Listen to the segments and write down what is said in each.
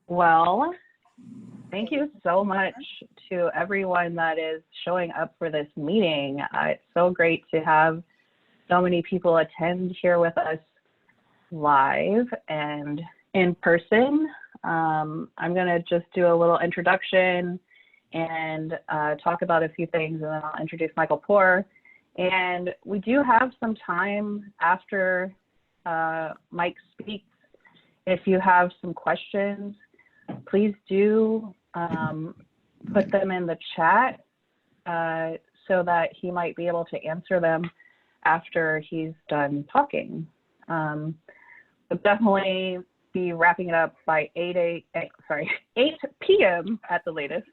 Well, thank you so much to everyone that is showing up for this meeting. It's so great to have so many people attend here with us live and in person. I'm going to just do a little introduction and talk about a few things, and then I'll introduce Michael Poore. And we do have some time after Mike speaks. If you have some questions, please do put them in the chat so that he might be able to answer them after he's done talking. We'll definitely be wrapping it up by 8 p.m. at the latest,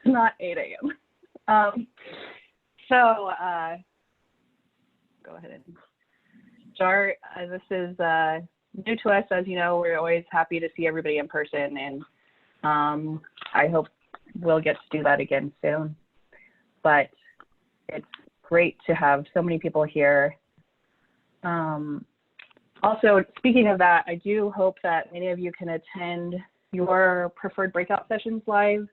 not 8 a.m. So go ahead and start. This is new to us. As you know, we're always happy to see everybody in person, and I hope we'll get to do that again soon. But it's great to have so many people here. Also, speaking of that, I do hope that many of you can attend your preferred breakout sessions live.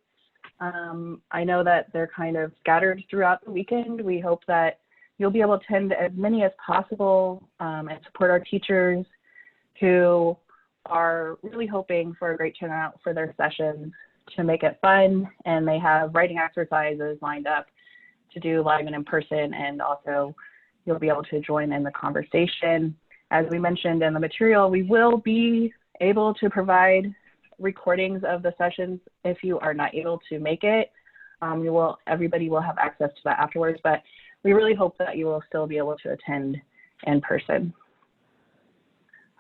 I know that they're kind of scattered throughout the weekend. We hope that you'll be able to attend as many as possible and support our teachers who are really hoping for a great turnout for their sessions to make it fun. And they have writing exercises lined up to do live and in person, and also you'll be able to join in the conversation. As we mentioned in the material, we will be able to provide recordings of the sessions if you are not able to make it. Everybody will have access to that afterwards, but we really hope that you will still be able to attend in person.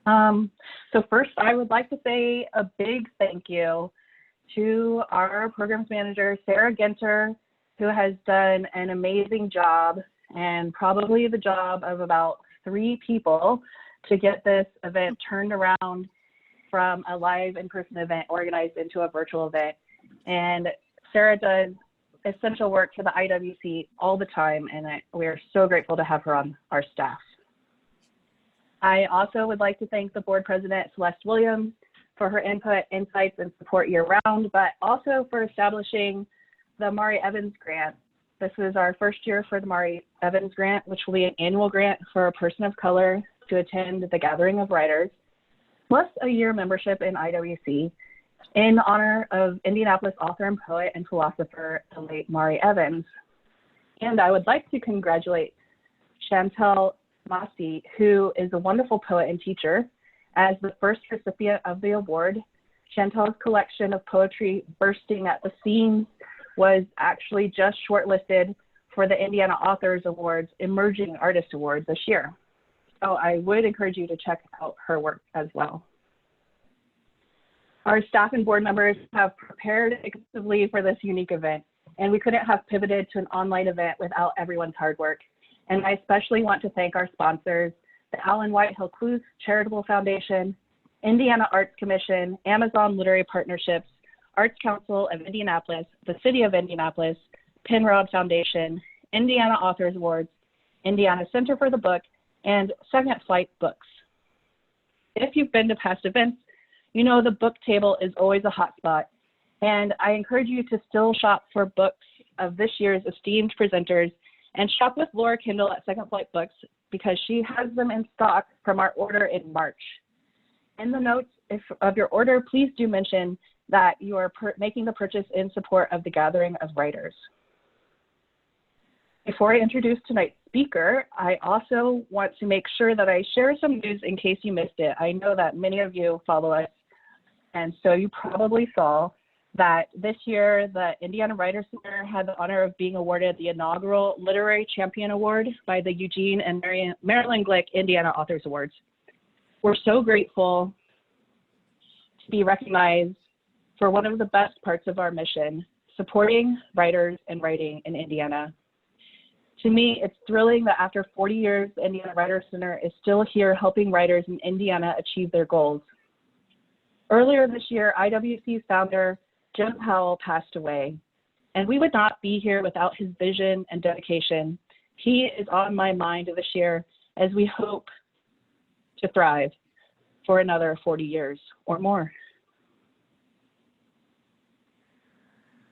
So first, I would like to say a big thank you to our programs manager, Sarah Ginter, who has done an amazing job, and probably the job of about 3 people, to get this event turned around from a live in-person event organized into a virtual event. And Sarah does essential work for the IWC all the time, and we are so grateful to have her on our staff. I also would like to thank the board president, Celeste Williams, for her input, insights, and support year-round, but also for establishing the Mari Evans Grant. This is our first year for the Mari Evans Grant, which will be an annual grant for a person of color to attend the Gathering of Writers, plus a year membership in IWC, in honor of Indianapolis author and poet and philosopher, the late Mari Evans. And I would like to congratulate Chantel Massey, who is a wonderful poet and teacher, as the first recipient of the award. Chantel's collection of poetry, Bursting at the Seams, was actually just shortlisted for the Indiana Authors Awards Emerging Artist Awards this year. So I would encourage you to check out her work as well. Our staff and board members have prepared extensively for this unique event, and we couldn't have pivoted to an online event without everyone's hard work. And I especially want to thank our sponsors, the Allen Whitehill Clues Charitable Foundation, Indiana Arts Commission, Amazon Literary Partnerships, Arts Council of Indianapolis, the City of Indianapolis, Penrod Foundation, Indiana Authors Awards, Indiana Center for the Book, and Second Flight Books. If you've been to past events, you know the book table is always a hot spot, and I encourage you to still shop for books of this year's esteemed presenters, and shop with Laura Kindle at Second Flight Books because she has them in stock from our order in March. In the notes of your order, please do mention that you are making the purchase in support of the Gathering of Writers. Before I introduce tonight's speaker, I also want to make sure that I share some news in case you missed it. I know that many of you follow us, and so you probably saw that this year the Indiana Writers Center had the honor of being awarded the inaugural Literary Champion Award by the Eugene and Marilyn Glick Indiana Authors Awards. We're so grateful to be recognized for one of the best parts of our mission, supporting writers and writing in Indiana. To me, it's thrilling that after 40 years, the Indiana Writers Center is still here helping writers in Indiana achieve their goals. Earlier this year, IWC's founder, Jim Powell, passed away, and we would not be here without his vision and dedication. He is on my mind this year as we hope to thrive for another 40 years or more.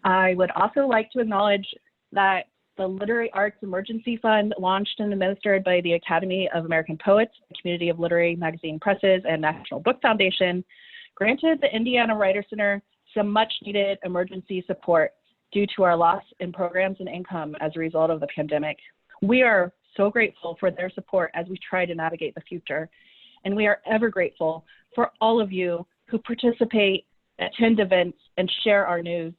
I would also like to acknowledge that the Literary Arts Emergency Fund, launched and administered by the Academy of American Poets, the Community of Literary Magazine Presses, and National Book Foundation, granted the Indiana Writer Center some much needed emergency support due to our loss in programs and income as a result of the pandemic. We are so grateful for their support as we try to navigate the future. And we are ever grateful for all of you who participate, attend events, and share our news.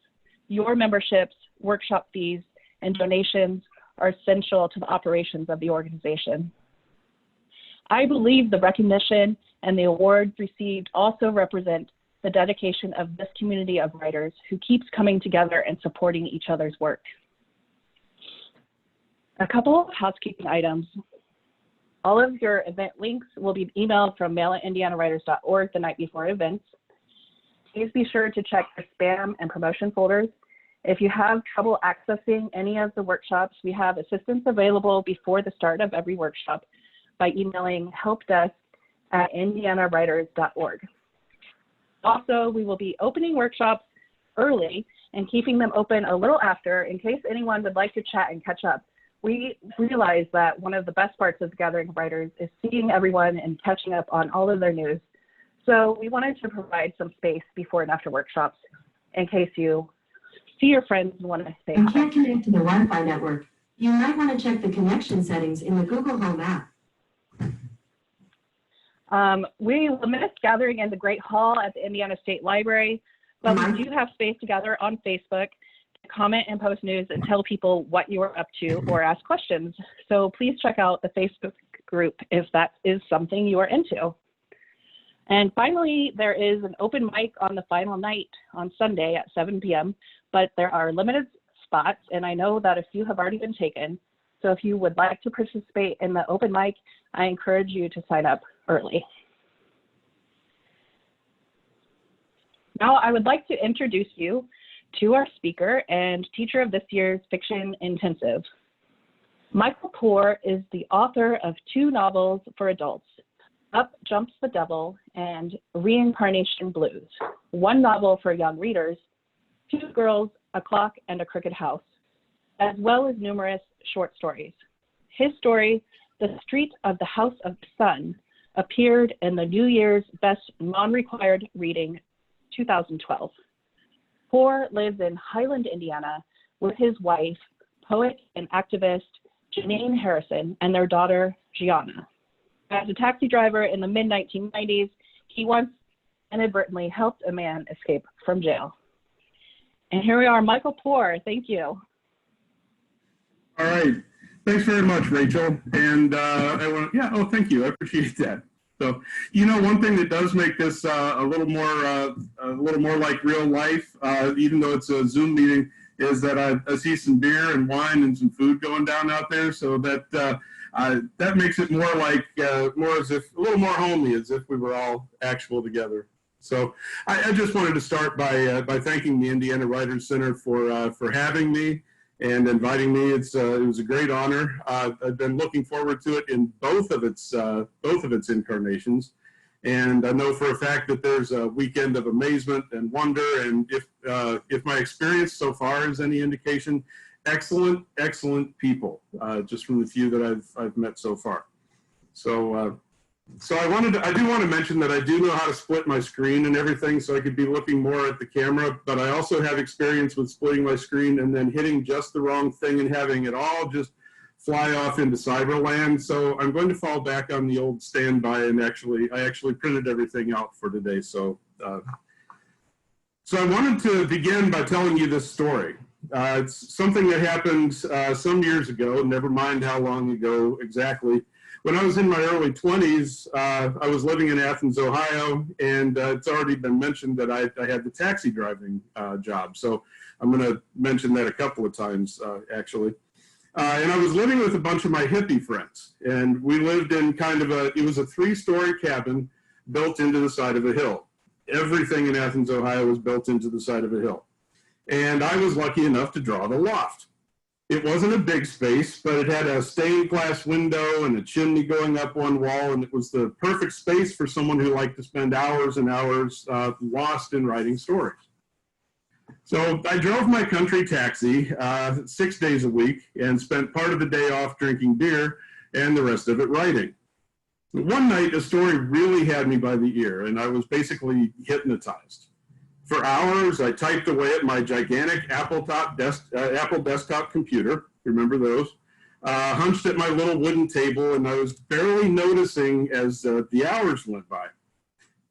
Your memberships, workshop fees, and donations are essential to the operations of the organization. I believe the recognition and the awards received also represent the dedication of this community of writers who keeps coming together and supporting each other's work. A couple of housekeeping items. All of your event links will be emailed from mail@indianawriters.org the night before events. Please be sure to check your spam and promotion folders. If you have trouble accessing any of the workshops, we have assistance available before the start of every workshop by emailing helpdesk@indianawriters.org. Also, we will be opening workshops early and keeping them open a little after in case anyone would like to chat and catch up. We realize that one of the best parts of the Gathering of Writers is seeing everyone and catching up on all of their news. So we wanted to provide some space before and after workshops in case you see your friends and want to say hi. You can't connect to the Wi-Fi network. You might want to check the connection settings in the Google Home app. We will miss gathering in the Great Hall at the Indiana State Library, but we do have space to gather on Facebook, comment and post news, and tell people what you are up to or ask questions. So please check out the Facebook group if that is something you are into. And finally, there is an open mic on the final night on Sunday at 7 p.m., but there are limited spots, and I know that a few have already been taken. So if you would like to participate in the open mic, I encourage you to sign up early. Now I would like to introduce you to our speaker and teacher of this year's Fiction Intensive. Michael Poore is the author of 2 novels for adults, Up Jumps the Devil and Reincarnation Blues, 1 novel for young readers, 2 Girls, a Clock, and a Crooked House, as well as numerous short stories. His story, The Street of the House of the Sun, appeared in the New Year's Best Non-Required Reading 2012. Poore lives in Highland, Indiana, with his wife, poet and activist Janine Harrison, and their daughter, Gianna. As a taxi driver in the mid-1990s, he once inadvertently helped a man escape from jail. And here we are, Michael Poore. Thank you. All right. Thanks very much, Rachel. And thank you. I appreciate that. So, you know, one thing that does make this a little more like real life, even though it's a Zoom meeting, is that I see some beer and wine and some food going down out there. So that makes it more like more as if a little more homely, as if we were all actual together. So I just wanted to start by thanking the Indiana Writers Center for having me and inviting me. It was a great honor. I've been looking forward to it in both of its incarnations, and I know for a fact that there's a weekend of amazement and wonder. And if my experience so far is any indication, excellent people, just from the few that I've met so far. So I do want to mention that I do know how to split my screen and everything, so I could be looking more at the camera, but I also have experience with splitting my screen and then hitting just the wrong thing and having it all just fly off into cyberland. So I'm going to fall back on the old standby, and I actually printed everything out for today. So I wanted to begin by telling you this story. It's something that happened some years ago, never mind how long ago exactly. When I was in my early 20s, I was living in Athens, Ohio, and it's already been mentioned that I had the taxi driving job. So I'm going to mention that a couple of times, actually. And I was living with a bunch of my hippie friends, and we lived in it was a 3-story cabin built into the side of a hill. Everything in Athens, Ohio was built into the side of a hill. And I was lucky enough to draw the loft. It wasn't a big space, but it had a stained glass window and a chimney going up one wall, and it was the perfect space for someone who liked to spend hours and hours lost in writing stories. So I drove my country taxi 6 days a week and spent part of the day off drinking beer and the rest of it writing. One night, a story really had me by the ear, and I was basically hypnotized. For hours, I typed away at my gigantic Apple desktop computer, remember those, hunched at my little wooden table, and I was barely noticing as the hours went by.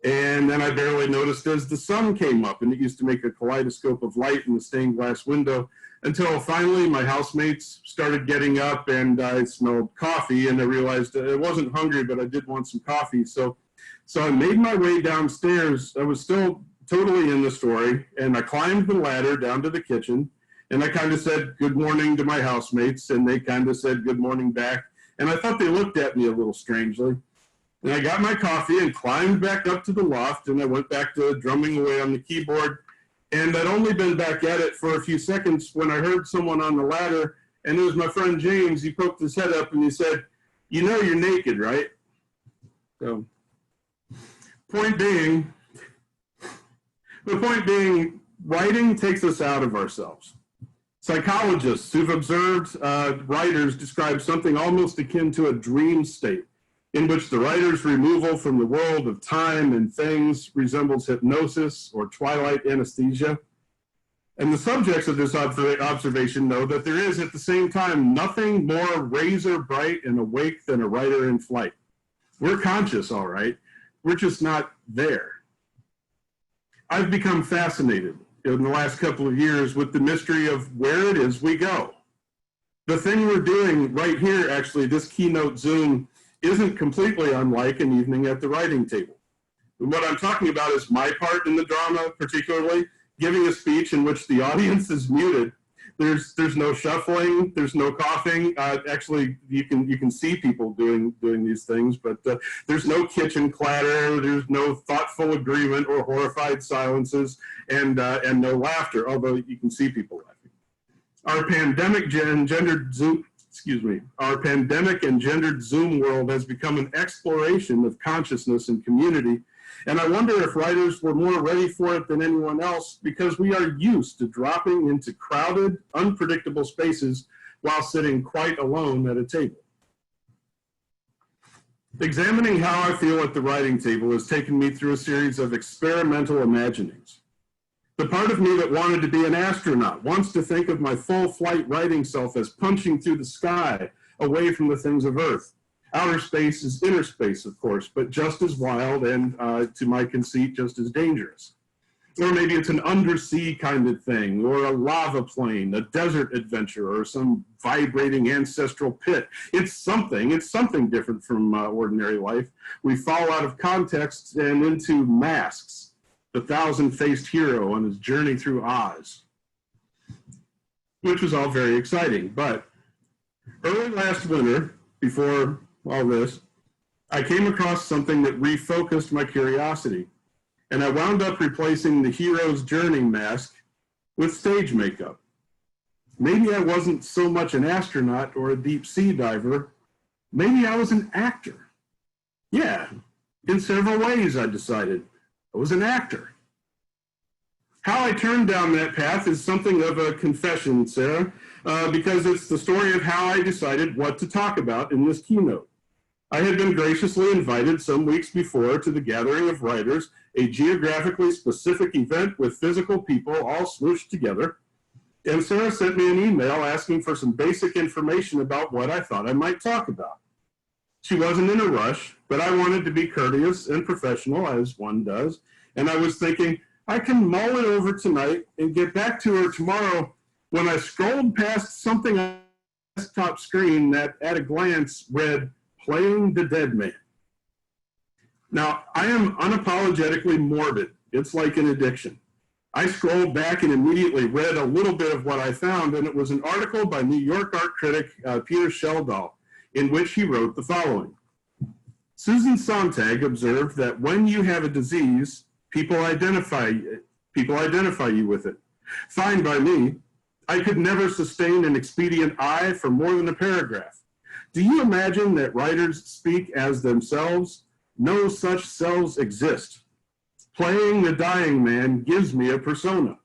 And then I barely noticed as the sun came up, and it used to make a kaleidoscope of light in the stained glass window, until finally my housemates started getting up, and I smelled coffee, and I realized I wasn't hungry, but I did want some coffee. So I made my way downstairs. I was still totally in the story, and I climbed the ladder down to the kitchen, and I kind of said good morning to my housemates, and they kind of said good morning back, and I thought they looked at me a little strangely. And I got my coffee and climbed back up to the loft, and I went back to drumming away on the keyboard. And I'd only been back at it for a few seconds when I heard someone on the ladder, and it was my friend James. He poked his head up and he said, "You know you're naked, right?" So, the point being, writing takes us out of ourselves. Psychologists who've observed writers describe something almost akin to a dream state, in which the writer's removal from the world of time and things resembles hypnosis or twilight anesthesia. And the subjects of this observation know that there is, at the same time, nothing more razor bright and awake than a writer in flight. We're conscious, all right. We're just not there. I've become fascinated in the last couple of years with the mystery of where it is we go. The thing we're doing right here, actually, this Keynote Zoom, isn't completely unlike an evening at the writing table. And what I'm talking about is my part in the drama, particularly giving a speech in which the audience is muted. There's no shuffling, there's no coughing. Actually, you can see people doing these things, but there's no kitchen clatter, there's no thoughtful agreement or horrified silences, and no laughter, although you can see people laughing. Our pandemic engendered Zoom world has become an exploration of consciousness and community. And I wonder if writers were more ready for it than anyone else, because we are used to dropping into crowded, unpredictable spaces while sitting quite alone at a table. Examining how I feel at the writing table has taken me through a series of experimental imaginings. The part of me that wanted to be an astronaut wants to think of my full flight writing self as punching through the sky, away from the things of Earth. Outer space is inner space, of course, but just as wild and, to my conceit, just as dangerous. Or maybe it's an undersea kind of thing, or a lava plain, a desert adventure, or some vibrating ancestral pit. It's something different from ordinary life. We fall out of context and into masks, the thousand-faced hero on his journey through Oz, which was all very exciting. But early last winter, before all this, I came across something that refocused my curiosity, and I wound up replacing the hero's journey mask with stage makeup. Maybe I wasn't so much an astronaut or a deep sea diver. Maybe I was an actor. Yeah, in several ways, I decided. I was an actor. How I turned down that path is something of a confession, Sarah, because it's the story of how I decided what to talk about in this keynote. I had been graciously invited some weeks before to the Gathering of Writers, a geographically specific event with physical people all smooshed together. And Sarah sent me an email asking for some basic information about what I thought I might talk about. She wasn't in a rush, but I wanted to be courteous and professional, as one does. And I was thinking, I can mull it over tonight and get back to her tomorrow, when I scrolled past something on the desktop screen that at a glance read, "Playing the Dead Man." Now, I am unapologetically morbid. It's like an addiction. I scrolled back and immediately read a little bit of what I found, and it was an article by New York art critic Peter Schjeldahl, in which he wrote the following. Susan Sontag observed that when you have a disease, people identify you with it. Fine by me. I could never sustain an expedient eye for more than a paragraph. Do you imagine that writers speak as themselves? No such selves exist. Playing the dying man gives me a persona.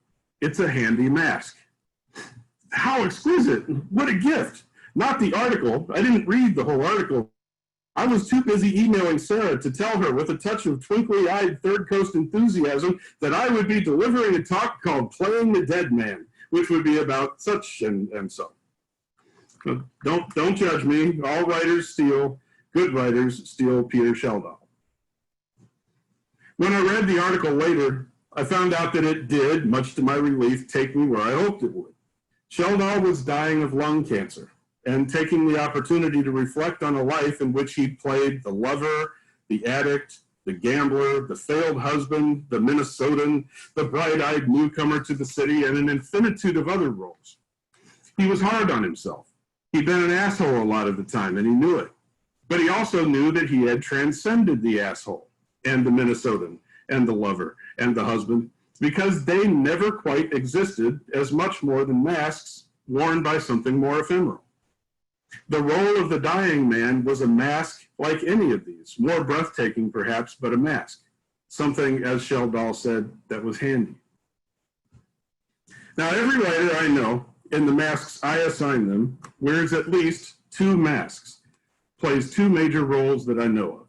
It's a handy mask. How exquisite. What a gift. Not the article. I didn't read the whole article. I was too busy emailing Sarah to tell her with a touch of twinkly-eyed Third Coast enthusiasm that I would be delivering a talk called Playing the Dead Man, which would be about such and so. Don't judge me. All writers steal. Good writers steal Peter Sheldon. When I read the article later, I found out that it did, much to my relief, take me where I hoped it would. Sheldon was dying of lung cancer and taking the opportunity to reflect on a life in which he'd played the lover, the addict, the gambler, the failed husband, the Minnesotan, the bright-eyed newcomer to the city, and an infinitude of other roles. He was hard on himself. He'd been an asshole a lot of the time, and he knew it. But he also knew that he had transcended the asshole and the Minnesotan and the lover and the husband, because they never quite existed as much more than masks worn by something more ephemeral. The role of the dying man was a mask like any of these, more breathtaking perhaps, but a mask. Something, as Sheldon said, that was handy. Now, every writer I know, in the masks I assign them, wears at least 2 masks, plays 2 major roles that I know of.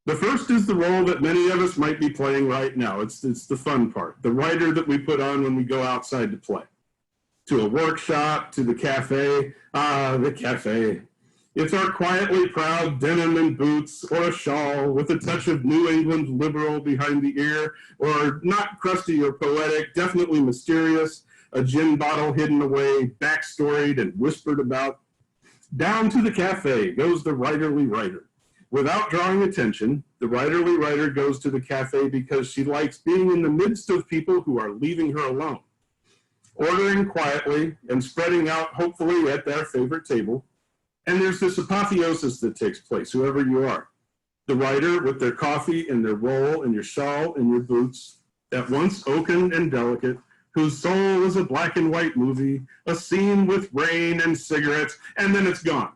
The first is the role that many of us might be playing right now. It's the fun part, the writer that we put on when we go outside to play. To a workshop, to the cafe. The cafe. It's our quietly proud denim and boots, or a shawl with a touch of New England liberal behind the ear, or not crusty or poetic, definitely mysterious, a gin bottle hidden away, backstoried and whispered about. Down to the cafe goes the writerly writer. Without drawing attention, the writerly writer goes to the cafe because she likes being in the midst of people who are leaving her alone. Ordering quietly and spreading out, hopefully, at their favorite table. And there's this apotheosis that takes place, whoever you are. The writer with their coffee and their roll and your shawl and your boots, at once oaken and delicate, whose soul is a black and white movie, a scene with rain and cigarettes, and then it's gone.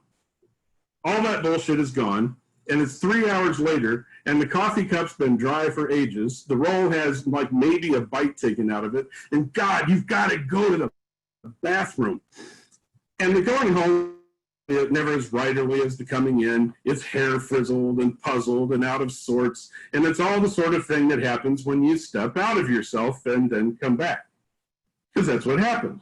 All that bullshit is gone, and it's 3 hours later, and the coffee cup's been dry for ages. The roll has like maybe a bite taken out of it, and God, you've got to go to the bathroom. And the going home, it never as writerly as the coming in. It's hair frizzled and puzzled and out of sorts, and it's all the sort of thing that happens when you step out of yourself and then come back. Because that's what happened.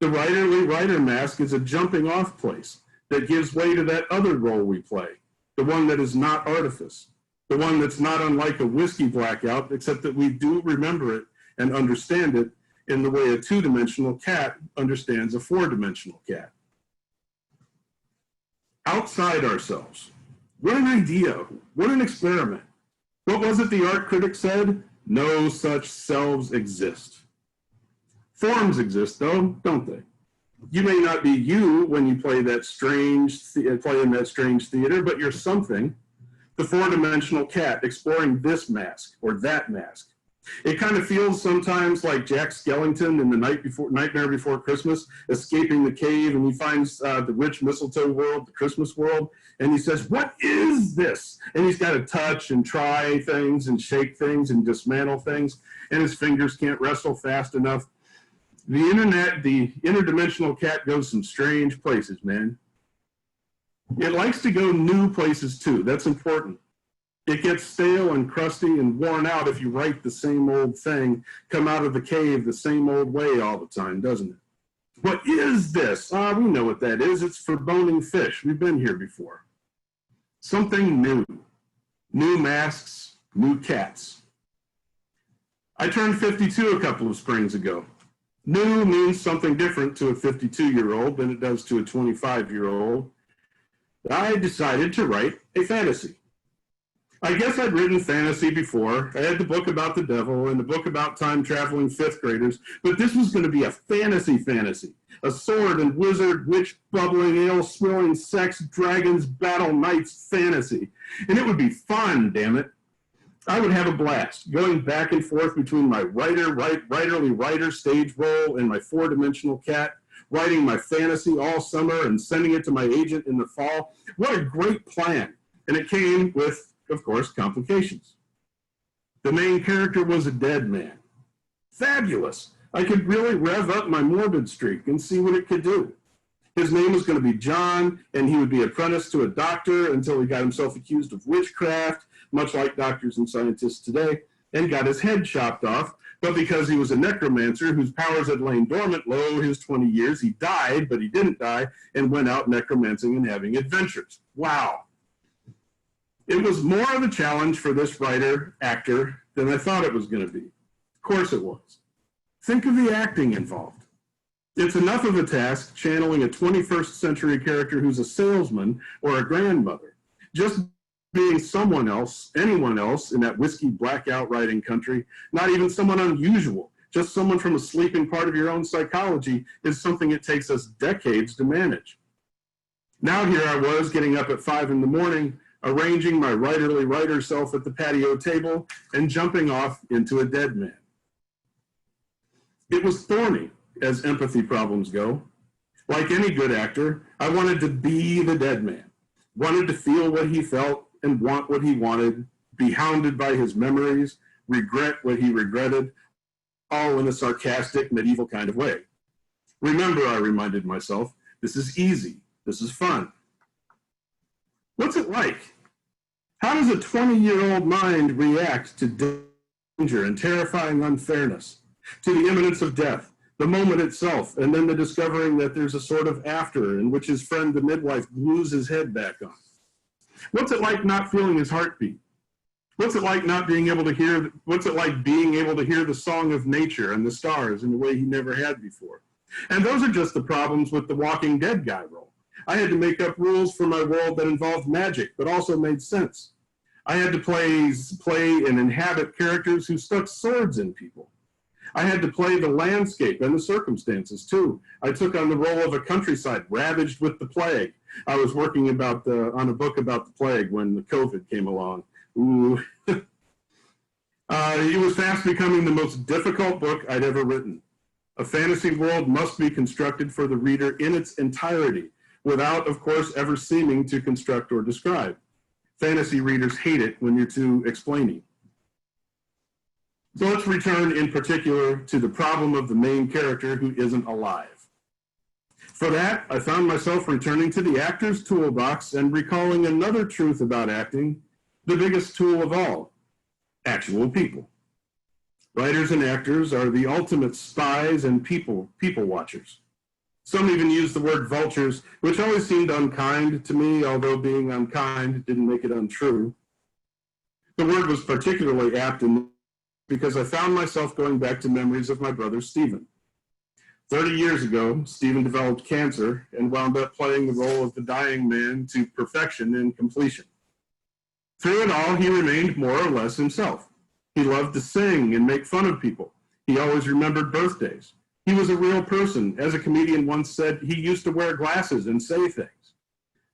The writerly writer mask is a jumping off place that gives way to that other role we play, the one that is not artifice, the one that's not unlike a whiskey blackout, except that we do remember it and understand it in the way a 2-dimensional cat understands a 4-dimensional cat. Outside ourselves. What an idea. What an experiment. What was it the art critic said? No such selves exist. Forms exist, though, don't they? You may not be you when you play that play in that strange theater, but you're something. The 4-dimensional cat exploring this mask or that mask. It kind of feels sometimes like Jack Skellington in the Nightmare Before Christmas, escaping the cave, and he finds the rich mistletoe world, the Christmas world, and he says, "What is this?" And he's got to touch and try things and shake things and dismantle things, and his fingers can't wrestle fast enough. The interdimensional cat goes some strange places, man. It likes to go new places too. That's important. It gets stale and crusty and worn out if you write the same old thing, come out of the cave the same old way all the time, doesn't it? What is this? We know what that is. It's for boning fish. We've been here before. Something new. New masks, new cats. I turned 52 a couple of springs ago. New means something different to a 52-year-old than it does to a 25-year-old. I decided to write a fantasy. I guess I'd written fantasy before. I had the book about the devil and the book about time-traveling 5th graders, but this was going to be a fantasy. A sword and wizard, witch, bubbling, ale-swilling, sex, dragons, battle knights fantasy. And it would be fun, damn it. I would have a blast, going back and forth between my writerly writer stage role and my 4-dimensional cat, writing my fantasy all summer and sending it to my agent in the fall. What a great plan. And it came with, of course, complications. The main character was a dead man. Fabulous. I could really rev up my morbid streak and see what it could do. His name was going to be John, and he would be apprenticed to a doctor until he got himself accused of witchcraft, much like doctors and scientists today, and got his head chopped off. But because he was a necromancer whose powers had lain dormant his 20 years, he died, but he didn't die, and went out necromancing and having adventures. Wow. It was more of a challenge for this writer-actor than I thought it was going to be. Of course it was. Think of the acting involved. It's enough of a task channeling a 21st century character who's a salesman or a grandmother. Just being someone else, anyone else in that whiskey blackout writing country, not even someone unusual, just someone from a sleeping part of your own psychology, is something it takes us decades to manage. Now here I was getting up at 5 in the morning, arranging my writerly writer self at the patio table and jumping off into a dead man. It was thorny, as empathy problems go. Like any good actor, I wanted to be the dead man, wanted to feel what he felt and want what he wanted, be hounded by his memories, regret what he regretted, all in a sarcastic, medieval kind of way. Remember, I reminded myself, this is easy, this is fun. What's it like? How does a 20-year-old mind react to danger and terrifying unfairness, to the imminence of death, the moment itself, and then the discovering that there's a sort of after in which his friend, the midwife, glues his head back on? What's it like not feeling his heartbeat? What's it like not being able to hear, what's it like being able to hear the song of nature and the stars in a way he never had before? And those are just the problems with the Walking Dead guy role. I had to make up rules for my world that involved magic, but also made sense. I had to play and inhabit characters who stuck swords in people. I had to play the landscape and the circumstances too. I took on the role of a countryside ravaged with the plague. I was working on a book about the plague when the COVID came along. Ooh. It was fast becoming the most difficult book I'd ever written. A fantasy world must be constructed for the reader in its entirety, without, of course, ever seeming to construct or describe. Fantasy readers hate it when you're too explaining. So let's return in particular to the problem of the main character who isn't alive. For that, I found myself returning to the actor's toolbox and recalling another truth about acting, the biggest tool of all, actual people. Writers and actors are the ultimate spies and people watchers. Some even use the word vultures, which always seemed unkind to me, although being unkind didn't make it untrue. The word was particularly apt because I found myself going back to memories of my brother Stephen. 30 years ago, Stephen developed cancer and wound up playing the role of the dying man to perfection and completion. Through it all, he remained more or less himself. He loved to sing and make fun of people. He always remembered birthdays. He was a real person. As a comedian once said, he used to wear glasses and say things.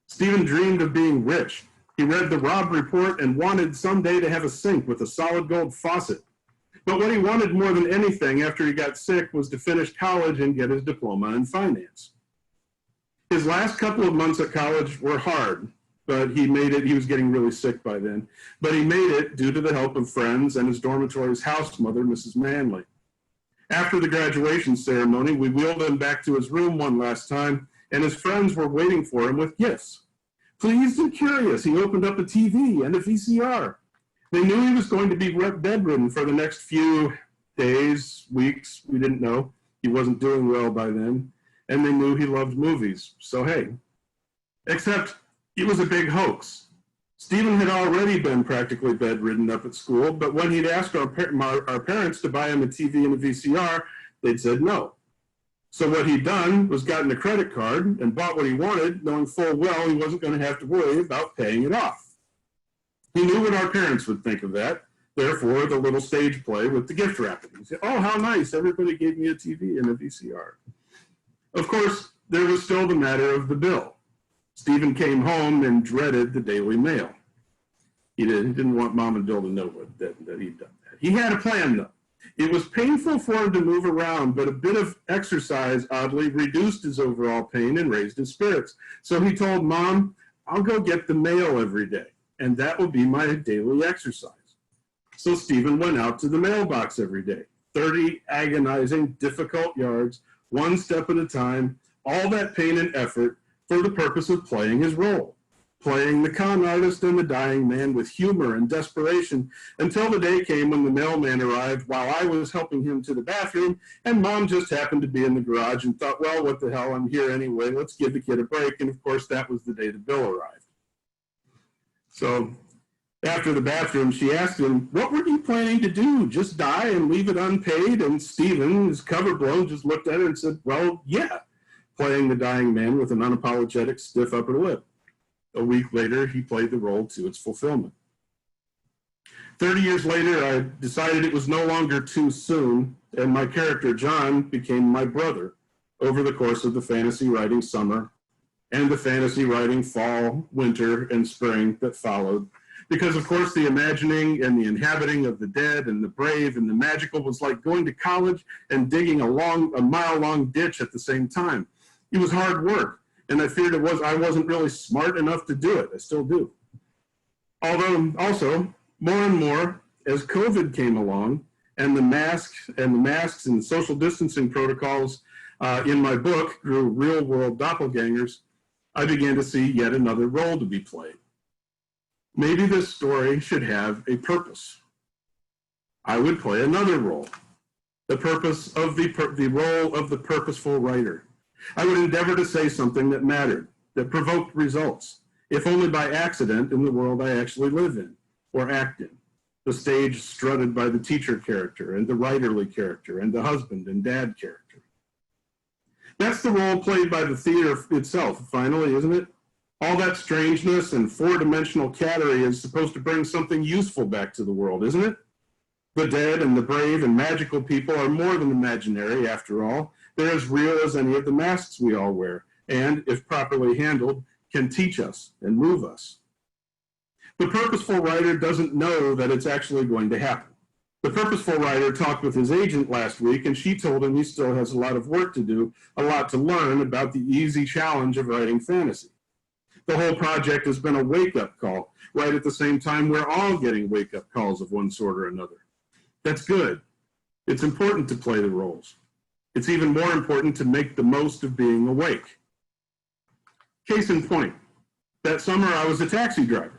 Stephen dreamed of being rich. He read the Robb Report and wanted someday to have a sink with a solid gold faucet. But what he wanted more than anything after he got sick was to finish college and get his diploma in finance. His last couple of months at college were hard, but he made it. He was getting really sick by then, but he made it due to the help of friends and his dormitory's house mother, Mrs. Manley. After the graduation ceremony, we wheeled him back to his room one last time, and his friends were waiting for him with gifts. Pleased and curious, he opened up a TV and a VCR. They knew he was going to be bedridden for the next few days, weeks, we didn't know. He wasn't doing well by then, and they knew he loved movies, so hey. Except it was a big hoax. Stephen had already been practically bedridden up at school, but when he'd asked our parents to buy him a TV and a VCR, they'd said no. So what he'd done was gotten a credit card and bought what he wanted, knowing full well he wasn't going to have to worry about paying it off. He knew what our parents would think of that, therefore the little stage play with the gift wrapping. He said, oh, how nice, everybody gave me a TV and a VCR. Of course, there was still the matter of the bill. Stephen came home and dreaded the Daily Mail. He didn't want Mom and Bill to know that he'd done that. He had a plan, though. It was painful for him to move around, but a bit of exercise, oddly, reduced his overall pain and raised his spirits. So he told Mom, I'll go get the mail every day, and that will be my daily exercise. So Stephen went out to the mailbox every day. 30 agonizing, difficult yards, one step at a time, all that pain and effort for the purpose of playing his role, playing the con artist and the dying man with humor and desperation, until the day came when the mailman arrived while I was helping him to the bathroom, and Mom just happened to be in the garage and thought, well, what the hell, I'm here anyway, let's give the kid a break. And of course, that was the day the bill arrived. So after the bathroom, she asked him, what were you planning to do? Just die and leave it unpaid? And Stephen, his cover blown, just looked at her and said, well, yeah, playing the dying man with an unapologetic stiff upper lip. A week later, he played the role to its fulfillment. 30 years later, I decided it was no longer too soon, and my character, John, became my brother over the course of the fantasy writing summer and the fantasy writing fall, winter, and spring that followed. Because, of course, the imagining and the inhabiting of the dead and the brave and the magical was like going to college and digging a mile-long ditch at the same time. It was hard work, and I feared I wasn't really smart enough to do it. I still do. Although, also, more and more, as COVID came along, and the masks and the social distancing protocols in my book grew real-world doppelgangers, I began to see yet another role to be played. Maybe this story should have a purpose. I would play another role, the purpose of the role of the purposeful writer. I would endeavor to say something that mattered, that provoked results, if only by accident in the world I actually live in or act in. The stage strutted by the teacher character and the writerly character and the husband and dad character. That's the role played by the theater itself, finally, isn't it? All that strangeness and four-dimensional cattery is supposed to bring something useful back to the world, isn't it? The dead and the brave and magical people are more than imaginary, after all. They're as real as any of the masks we all wear, and, if properly handled, can teach us and move us. The purposeful writer doesn't know that it's actually going to happen. The purposeful writer talked with his agent last week, and she told him he still has a lot of work to do, a lot to learn about the easy challenge of writing fantasy. The whole project has been a wake-up call, right at the same time we're all getting wake-up calls of one sort or another. That's good. It's important to play the roles. It's even more important to make the most of being awake. Case in point, that summer I was a taxi driver.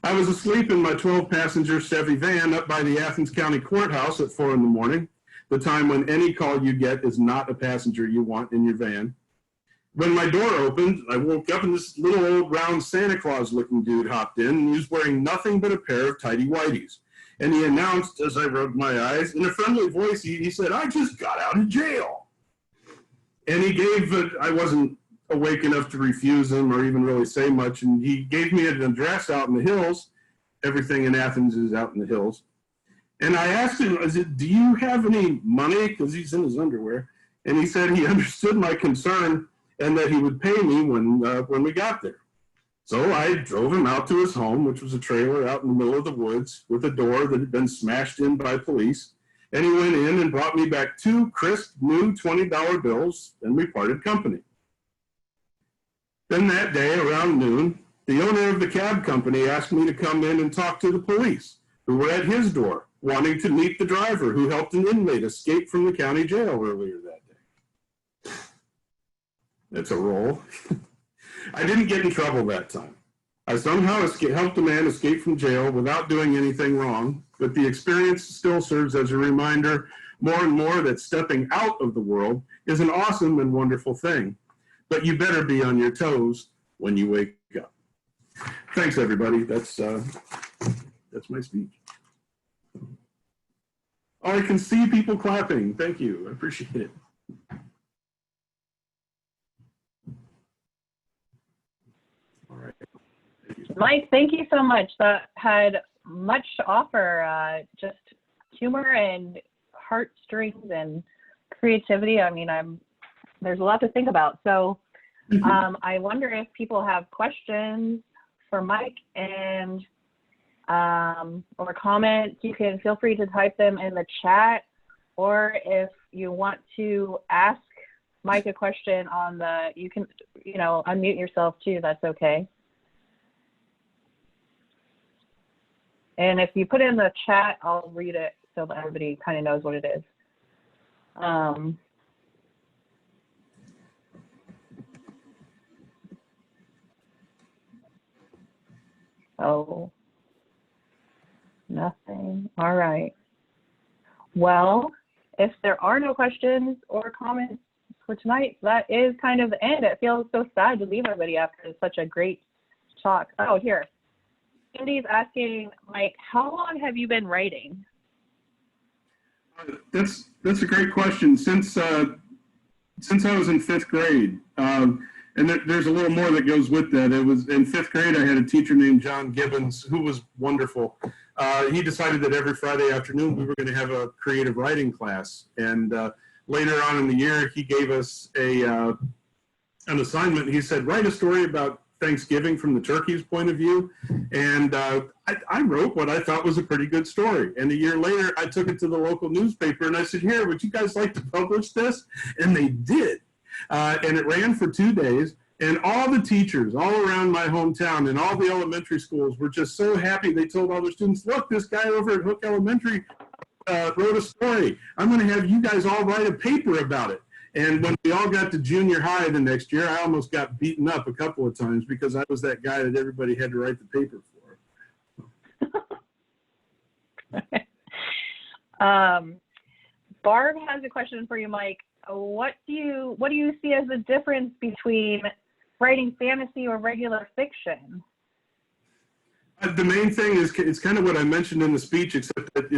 I was asleep in my 12-passenger Chevy van up by the Athens County Courthouse at 4 in the morning, the time when any call you get is not a passenger you want in your van. When my door opened, I woke up and this little old round Santa Claus looking dude hopped in, and he was wearing nothing but a pair of tidy whities. And he announced, as I rubbed my eyes, in a friendly voice, he said, I just got out of jail. And he gave, I wasn't awake enough to refuse him or even really say much, and he gave me an address out in the hills. Everything in Athens is out in the hills. And I asked him, do you have any money? Because he's in his underwear. And he said he understood my concern and that he would pay me when we got there. So I drove him out to his home, which was a trailer out in the middle of the woods with a door that had been smashed in by police. And he went in and brought me back 2 crisp, new $20 bills, and we parted company. Then that day, around noon, the owner of the cab company asked me to come in and talk to the police, who were at his door, wanting to meet the driver who helped an inmate escape from the county jail earlier that day. That's a roll. I didn't get in trouble that time. I somehow helped a man escape from jail without doing anything wrong, but the experience still serves as a reminder more and more that stepping out of the world is an awesome and wonderful thing. But you better be on your toes when you wake up. Thanks, everybody. That's my speech. Oh, I can see people clapping. Thank you. I appreciate it. All right. Mike, thank you so much. That had much to offer, just humor and heartstrings and creativity. I mean, there's a lot to think about. So I wonder if people have questions for Mike and or comments. You can feel free to type them in the chat, or if you want to ask Mike a question on the, you can, unmute yourself too. That's okay. And if you put it in the chat, I'll read it so that everybody kind of knows what it is. Oh, nothing. All right. Well, if there are no questions or comments for tonight, that is kind of the end. It feels so sad to leave everybody after such a great talk. Oh, here. Cindy's asking, Mike, how long have you been writing? That's a great question. Since I was in 5th grade, and there's a little more that goes with that. It was in 5th grade, I had a teacher named John Gibbons who was wonderful. He decided that every Friday afternoon we were going to have a creative writing class. And later on in the year, he gave us an assignment. He said, write a story about Thanksgiving from the turkey's point of view. And I wrote what I thought was a pretty good story. And a year later, I took it to the local newspaper and I said, here, would you guys like to publish this? And they did. And it ran for 2 days. And all the teachers all around my hometown and all the elementary schools were just so happy. They told all their students, look, this guy over at Hook Elementary wrote a story. I'm going to have you guys all write a paper about it. And when we all got to junior high the next year, I almost got beaten up a couple of times because I was that guy that everybody had to write the paper for. Barb has a question for you, Mike. What do you see as the difference between writing fantasy or regular fiction? The main thing is it's kind of what I mentioned in the speech, except that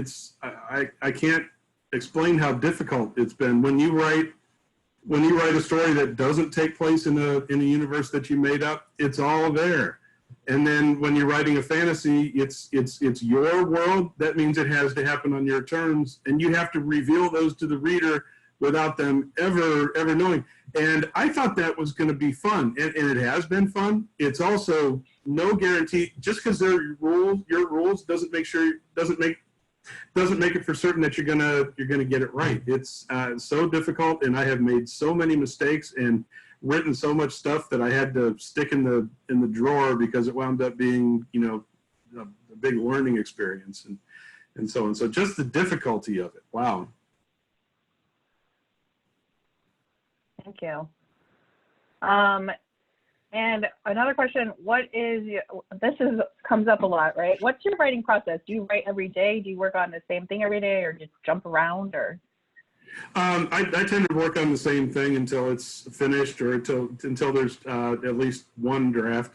I can't explain how difficult it's been when you write a story that doesn't take place in a universe that you made up. It's all there. And then when you're writing a fantasy, it's your world. That means it has to happen on your terms, and you have to reveal those to the reader without them ever knowing. And I thought that was going to be fun, and it has been fun. It's also no guarantee. Just because they're your rules doesn't make it for certain that you're gonna get it right. It's so difficult, and I have made so many mistakes and written so much stuff that I had to stick in the drawer because it wound up being a big learning experience and so on. So just the difficulty of it. Wow. Thank you. And another question, comes up a lot, right? What's your writing process? Do you write every day? Do you work on the same thing every day, or just jump around, or? I tend to work on the same thing until it's finished, or until there's at least one draft.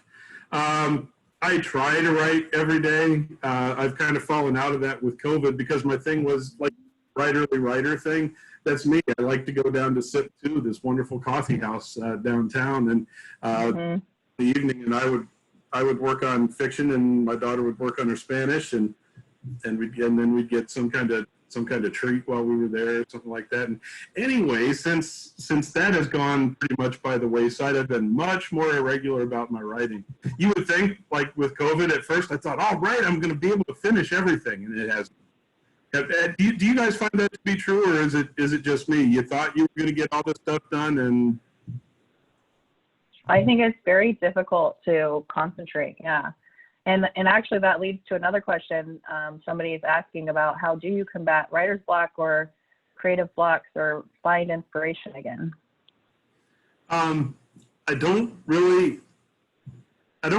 I try to write every day. I've kind of fallen out of that with COVID because my thing was like writerly writer thing. That's me. I like to go down to Sip 2, this wonderful coffee house downtown, and in the evening, and I would work on fiction, and my daughter would work on her Spanish, and then we'd get some kind of treat while we were there, something like that. And anyway, since that has gone pretty much by the wayside, I've been much more irregular about my writing. You would think, like with COVID, at first I thought, all right, I'm going to be able to finish everything, and it hasn't. Do you guys find that to be true, or is it just me? You thought you were going to get all this stuff done, and I think it's very difficult to concentrate. Yeah, and actually that leads to another question. Somebody is asking about how do you combat writer's block or creative blocks or find inspiration again? I don't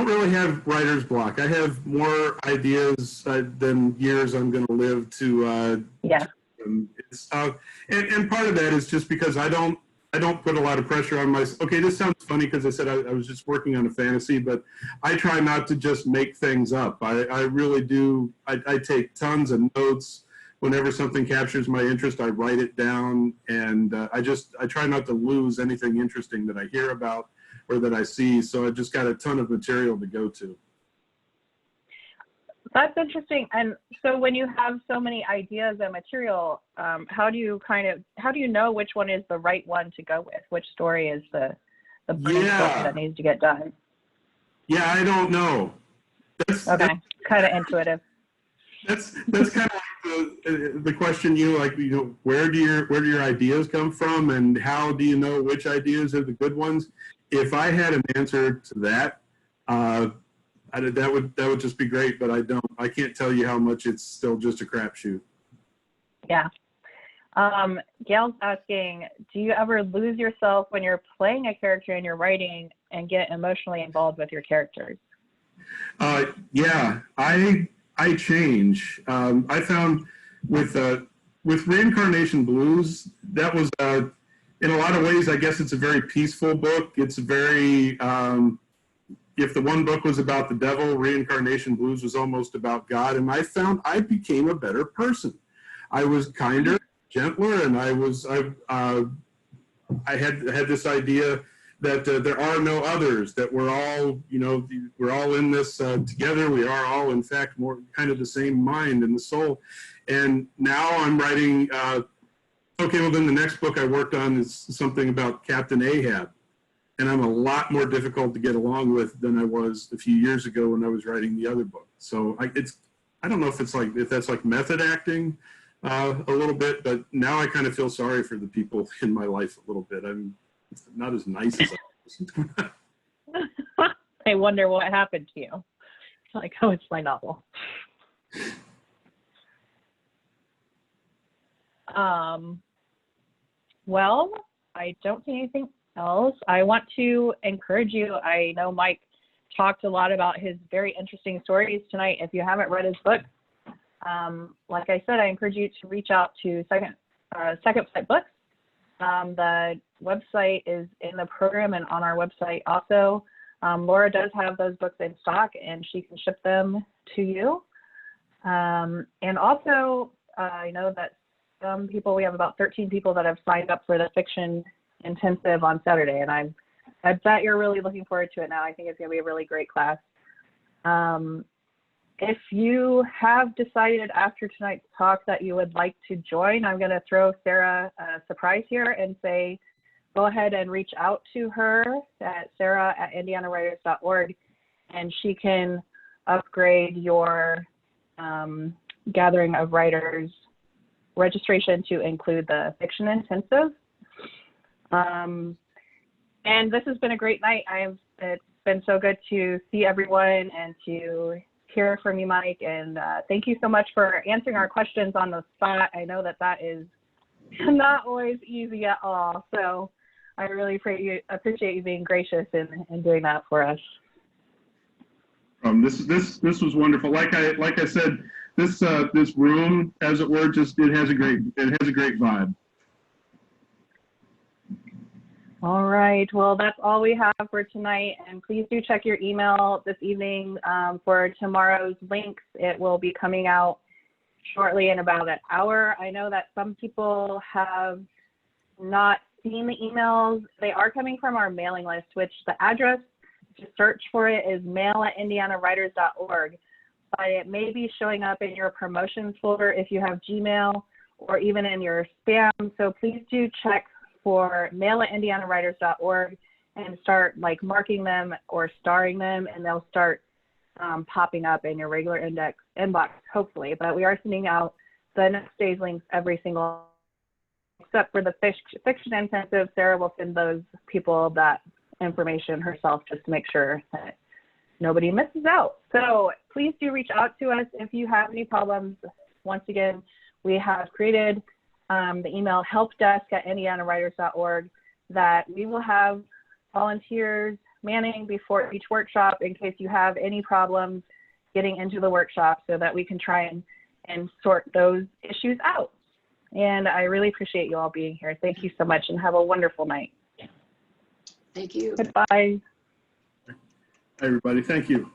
really have writer's block. I have more ideas than years I'm going to live to. And part of that is just because I don't put a lot of pressure on myself. Okay, this sounds funny because I said I was just working on a fantasy, but I try not to just make things up. I really do. I take tons of notes. Whenever something captures my interest, I write it down, and I try not to lose anything interesting that I hear about or that I see. So I just got a ton of material to go to. That's interesting. And so when you have so many ideas and material, how do you know which one is the right one to go with? Which story is the burning story that needs to get done? Yeah, I don't know. That's kind of intuitive. That's kind of like the question where do your ideas come from, and how do you know which ideas are the good ones? If I had an answer to that, that would just be great, but I don't. I can't tell you how much it's still just a crapshoot. Yeah. Gail's asking, do you ever lose yourself when you're playing a character in your writing and get emotionally involved with your characters? Yeah, I change. I found with Reincarnation Blues, that was in a lot of ways, I guess it's a very peaceful book. It's a very if the one book was about the devil, Reincarnation Blues was almost about God. And I found I became a better person. I was kinder, gentler, and I had this idea that there are no others, that we're all, we're all in this together. We are all, in fact, more kind of the same mind and the soul. And now I'm writing, okay, well, then the next book I worked on is something about Captain Ahab. And I'm a lot more difficult to get along with than I was a few years ago when I was writing the other book. So I don't know if that's like method acting a little bit, but now I kind of feel sorry for the people in my life a little bit. I'm not as nice as I was. I wonder what happened to you. Like, oh, it's my novel. Well, I don't see anything else. I want to encourage you. I know Mike talked a lot about his very interesting stories tonight. If you haven't read his book, like I said, I encourage you to reach out to Second Flight Books. The website is in the program and on our website also. Laura does have those books in stock and she can ship them to you. And also, I know that some people, we have about 13 people that have signed up for the fiction intensive on Saturday, and I bet you're really looking forward to it now. I think it's going to be a really great class. If you have decided after tonight's talk that you would like to join, I'm going to throw Sarah a surprise here and say, go ahead and reach out to her at sarah@indianawriters.org, and she can upgrade your Gathering of Writers registration to include the fiction intensive. And this has been a great night. It's been so good to see everyone and to hear from you, Mike. And thank you so much for answering our questions on the spot. I know that is not always easy at all. So I really appreciate you being gracious and doing that for us. This was wonderful. Like I said, this room, as it were, it has a great vibe. All right. Well, that's all we have for tonight. And please do check your email this evening for tomorrow's links. It will be coming out shortly in about an hour. I know that some people have not seen the emails. They are coming from our mailing list, which the address to search for it is mail@indianawriters.org. But it may be showing up in your promotions folder if you have Gmail, or even in your spam. So please do check for mail@indianawriters.org and start marking them or starring them, and they'll start popping up in your regular inbox, hopefully. But we are sending out the next day's links every single, except for the fiction intensive. Sarah will send those people that information herself just to make sure that nobody misses out. So please do reach out to us if you have any problems. Once again, we have created the email helpdesk@indianawriters.org that we will have volunteers manning before each workshop in case you have any problems getting into the workshop, so that we can try and sort those issues out. And I really appreciate you all being here. Thank you so much and have a wonderful night. Thank you. Goodbye. Hi, everybody. Thank you.